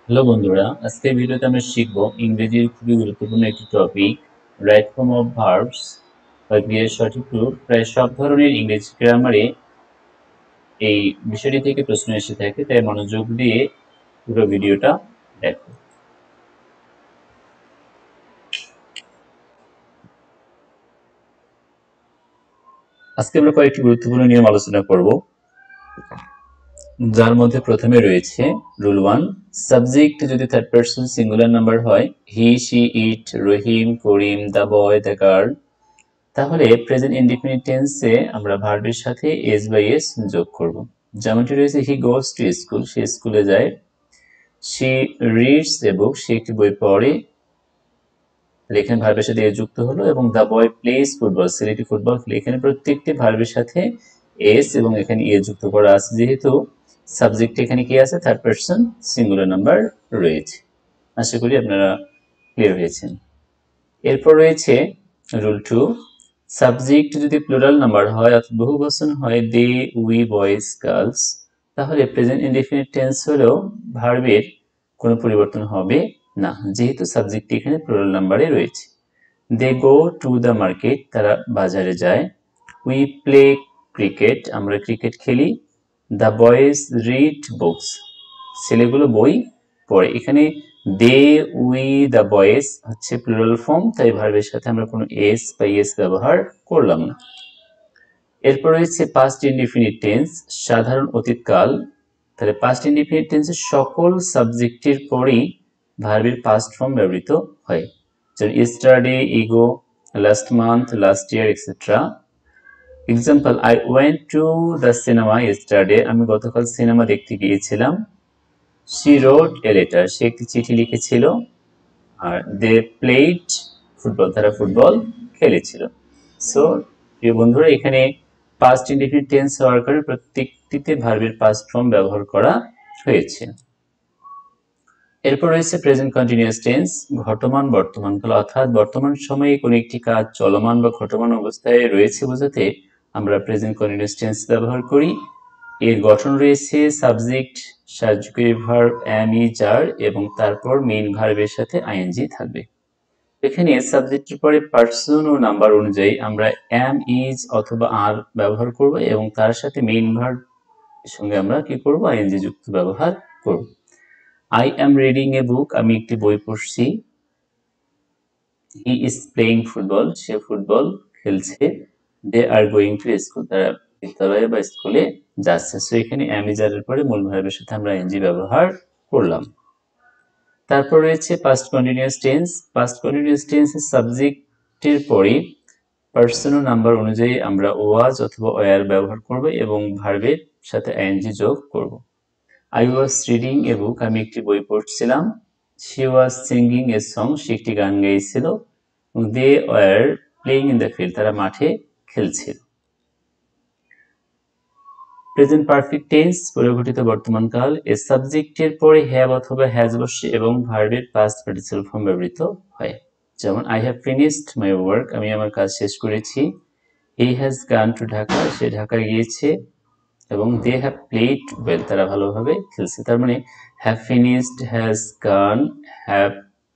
Hello বন্ধুরা, আজকের ভিডিওতে আমরা শিখব ইংরেজির খুবই গুরুত্বপূর্ণ একটি topic, right form of verbs বা ক্রিয়ার সঠিক রূপ। প্রায় সব ধরনের ইংরেজি গ্রামারে এই বিষয়টি থেকে প্রশ্ন এসে থাকে, তাই মনোযোগ দিয়ে পুরো ভিডিওটা দেখো। আজকে আমরা কয়েকটি গুরুত্বপূর্ণ নিয়ম আলোচনা করব, যার মধ্যে প্রথমে রয়েছে রুল 1। সাবজেক্ট যদি থার্ড পারসন সিঙ্গুলার নাম্বার হয়, he, she, it, Rahim, Karim, the boy, the girl, তাহলে প্রেজেন্ট ইনডিফিনিট টেন্সে আমরা ভার্বের সাথে এস বাই এস যোগ করব। যেমনটি রয়েছে হি গোস টু স্কুল, সে স্কুলে যায়। শি রিডস এ বুক, সে একটি বই পড়ে, এখানে ভার্বের সাথে এ যুক্ত হলো। এবং দ্য বয় প্লেস ফুটবল, ছেলেটি ফুটবল খেলে। এখানে প্রত্যেকটি ভার্বের সাথে এস এবং এখানে এ যুক্ত করা আছে, যেহেতু সাবজেক্ট এখানে কি আছে, থার্ড পারসন সিঙ্গুলার নাম্বার রয়েছে। আশা করি আপনারা ক্লিয়ার হয়েছেন। এরপর রয়েছে রুল 2। সাবজেক্ট যদি প্লুরাল নাম্বার হয় অর্থাৎ বহুবচন হয়, দে, উই, বয়েজ, গার্লস, তাহলে প্রেজেন্ট ইনডেফিনিট টেন্স হলেও ভার্বের কোনো পরিবর্তন হবে না, যেহেতু সাবজেক্ট এখানে প্লুরাল নাম্বারে রয়েছে। দে গো টু দ্য মার্কেট, তারা বাজারে যায়। উই প্লে ক্রিকেট, আমরা ক্রিকেট খেলি। দ্য বয়েজ রিড বুকস, ছেলেগুলো বই পড়ে। এখানে দে, উই, দ্য বয়েজ হচ্ছে প্লুরাল ফর্ম, তাই ভার্বের সাথে আমরা কোনো এস বা এস ব্যবহার করলাম না। এরপর রয়েছে পাস্ট ইনডিফিনিট টেন্স, সাধারণ অতীতকাল। তাহলে পাস্ট ইনডিফিনিট টেন্সের সকল সাবজেক্টের পরেই ভার্বের পাস্ট ফর্ম ব্যবহৃত হয়, যেমন ইস্টারডে, ego, last month, last year, etcetera. Example, I went to the cinema ইস্টারডে, আমি গতকাল সিনেমা দেখতে গিয়েছিলাম। শি রোট এ লেটার, সে একটি চিঠি লিখেছিল। আর দে প্লেড ফুটবল, তারা ফুটবল খেলেছিল। সো প্রিয় বন্ধুরা, এখানে পাস্ট ইনডিফিনিট টেন্স হওয়ার কারণে প্রত্যেকটিতে ভার্বের পাস্ট ফর্ম ব্যবহার করা হয়েছে। এরপর রয়েছে প্রেজেন্ট কন্টিনিউয়াস টেন্স, ঘটমান বর্তমানকাল, অর্থাৎ বর্তমান সময়ে কোনো একটি কাজ চলমান বা ঘটমান অবস্থায় রয়েছে বোঝাতে আমরা প্রেজেন্ট কন্টিনিউয়াস টেন্স ব্যবহার করি। এর গঠন রয়েছে সাবজেক্ট, সাহায্যকারী ভার্ব এম, ইজ, আর এবং তারপর মেইন ভার্বের সাথে আইএনজি থাকবে। এখানে সাবজেক্টের পরে পার্সন ও নাম্বার অনুযায়ী আমরা এম, ইজ অথবা আর ব্যবহার করব এবং তার সাথে মেইন ভার্ব সঙ্গে আমরা কি করব, আইএনজি যুক্ত ব্যবহার করব। আই এম রিডিং এ বুক, আমি একটি বই পড়ছি। He is playing football, say football খেলছে। দে আর গোয়িং টু স্কুল, তারা বিদ্যালয়ে বা স্কুলে যাচ্ছে। সো এখানে এম, ইজ, আর এর পরে মূল ভার্বের সাথে আমরা আইএনজি ব্যবহার করলাম। তারপর রয়েছে past continuous tense. Past continuous টেন্সের সাবজেক্টের পরে পার্সন ও নাম্বার অনুযায়ী আমরা ওয়াজ অথবা ওয়ার ব্যবহার করব এবং ভার্বের সাথে আইএনজি যোগ করব। আই ওয়াজ রিডিং এ বুক, আমি একটি বই পড়ছিলাম। She was singing a song, সে একটি গান গাইছিল। They were playing in the field, তারা মাঠে খেলছিল। প্রেজেন্ট পারফেক্ট টেন্স, পরিঘটিত বর্তমানকাল। এ সাবজেক্টের পরে হ্যাভ অথবা হ্যাজ বসে এবং ভার্বের পাস্ট পার্টিসিপল ফর্ম ব্যবহৃত হয়। যেমন I have finished my work, আমি আমার কাজ শেষ করেছি। He has gone to Dhaka, সে ঢাকায় গিয়েছে। এবং দে হ্যাভ প্লেড ওয়েল, তারা ভালোভাবে খেলছে। তার মানে have finished, has gone, have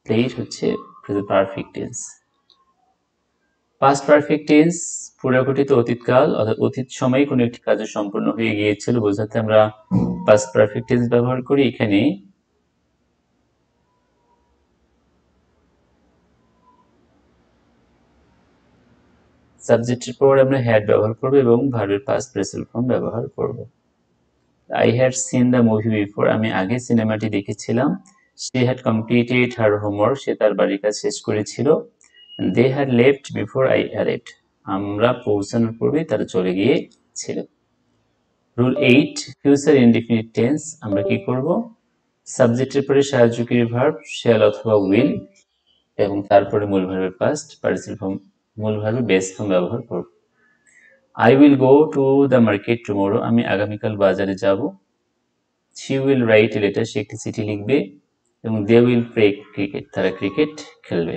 played হচ্ছে present perfect tense. Past perfect tense, পূর্বঘটিত অতীতকাল, অর্থাৎ অতীত সময়ে কোনো একটি কাজ সম্পূর্ণ হয়ে গিয়েছিল বোঝাতে আমরা পাস্ট পারফেক্ট টেন্স ব্যবহার করি। এখানে সাবজেক্টের পর আমরা হ্যাড ব্যবহার করব এবং ভার্বের পাস্ট পার্টিসিপল ফর্ম ব্যবহার করব। I had seen the movie before, আমি আগে সিনেমাটি দেখেছিলাম। She had completed her homework, সে তার বাড়ির কাজ শেষ করেছিল। They had left before I arrived, আমরা পৌঁছানোর পূর্বে তারা চলে গিয়েছিল। রুল 8, ফিউচার ইনডিফিনিট টেন্স, আমরা কি করব, সাবজেক্টের পরে সাহায্যকারী ভার্ব শ্যাল অথবা উইল এবং তারপরে মূল ভার্বের পাস্ট পার্টিসিপল ফর্ম, মূল ভার্বের বেস ফর্ম ব্যবহার করব। I will go to the market tomorrow, আমি আগামীকাল বাজারে যাব। She will write a letter, সে একটি চিঠি লিখবে। এবং দে উইল প্লে ক্রিকেট, তারা ক্রিকেট খেলবে।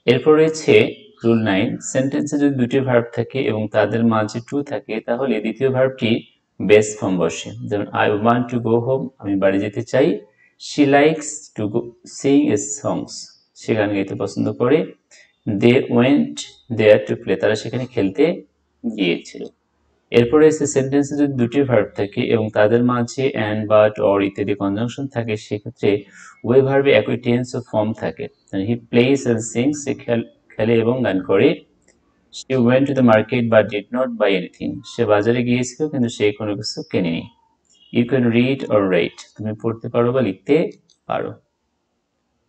এরপর রয়েছে রুল 9, সেন্টেন্সে যদি দুটি ভার্ব থাকে এবং তাদের মাঝে টু থাকে তাহলে দ্বিতীয় ভার্বটি বেস ফর্ম বসে। যেমন I want to go home, আমি বাড়ি যেতে চাই। She likes to sing songs. সে গান গাইতে পছন্দ করে। They went there to play. তারা সেখানে খেলতে গিয়েছিল। এরপরে এসে সেন্টেন্সে যদি দুটি ভার্ব থাকে এবং তাদের মাঝে and, but, or ইত্যাদি কনজাংশন থাকে সেক্ষেত্রে উভয় ভার্বে একই টেন্স ও ফর্ম থাকে। He plays and sings. সে খেলে এবং গান করে। She went to the market but did not buy anything. সে বাজারে গিয়েছিল কিন্তু সে কোনো কিছু কেনেনি। You can read or write. তুমি পড়তে পারো বা লিখতে পারো।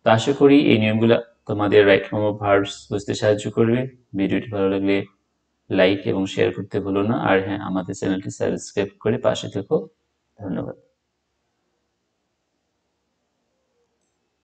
তো আশা করি এই নিয়মগুলো তোমাদের রাইট ফর্ম অফ ভার্বস বুঝতে সাহায্য করবে। ভিডিওটি ভালো লাগলে লাইক এবং শেয়ার করতে ভুলো না। আর হ্যাঁ, আমাদের চ্যানেলটি সাবস্ক্রাইব করে পাশে থেকো। ধন্যবাদ।